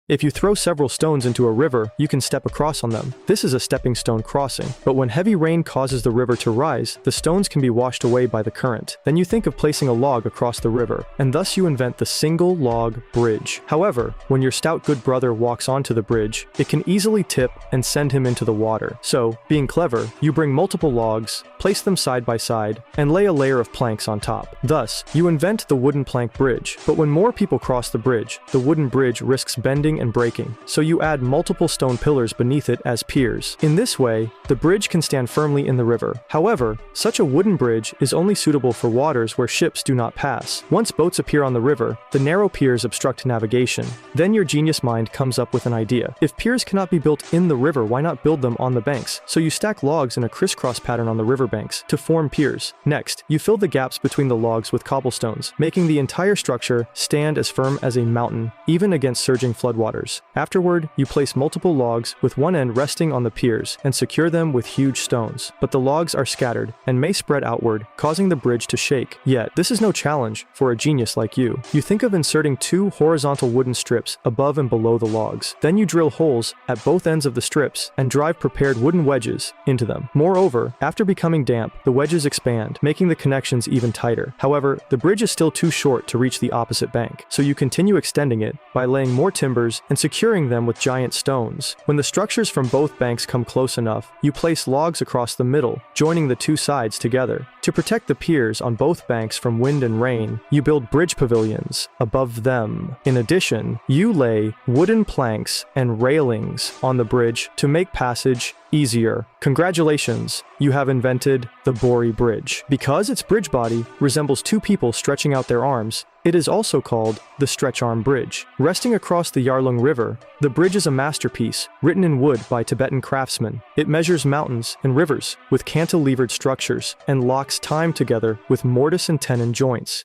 If you throw several stones into a river, you can step across on them. This is a stepping stone crossing. But when heavy rain causes the river to rise, the stones can be washed away by the current. Then you think of placing a log across the river, and thus you invent the single log bridge. However, when your stout good brother walks onto the bridge, it can easily tip and send him into the water. So, being clever, you bring multiple logs, place them side by side, and lay a layer of planks on top. Thus, you invent the wooden plank bridge. But when more people cross the bridge, the wooden bridge risks bending and breaking, so you add multiple stone pillars beneath it as piers. In this way, the bridge can stand firmly in the river. However, such a wooden bridge is only suitable for waters where ships do not pass. Once boats appear on the river, the narrow piers obstruct navigation. Then your genius mind comes up with an idea. If piers cannot be built in the river, why not build them on the banks? So you stack logs in a crisscross pattern on the riverbanks to form piers. Next, you fill the gaps between the logs with cobblestones, making the entire structure stand as firm as a mountain, even against surging floodwaters. Afterward, you place multiple logs with one end resting on the piers and secure them with huge stones. But the logs are scattered and may spread outward, causing the bridge to shake. Yet, this is no challenge for a genius like you. You think of inserting two horizontal wooden strips above and below the logs. Then you drill holes at both ends of the strips and drive prepared wooden wedges into them. Moreover, after becoming damp, the wedges expand, making the connections even tighter. However, the bridge is still too short to reach the opposite bank, so you continue extending it by laying more timbers and securing them with giant stones. When the structures from both banks come close enough, you place logs across the middle, joining the two sides together. To protect the piers on both banks from wind and rain, you build bridge pavilions above them. In addition, you lay wooden planks and railings on the bridge to make passage easier. Congratulations, you have invented the Bori Bridge. Because its bridge body resembles two people stretching out their arms, it is also called the Stretch Arm Bridge. Resting across the Yarlung River, the bridge is a masterpiece written in wood by Tibetan craftsmen. It measures mountains and rivers with cantilevered structures and locks time together with mortise and tenon joints.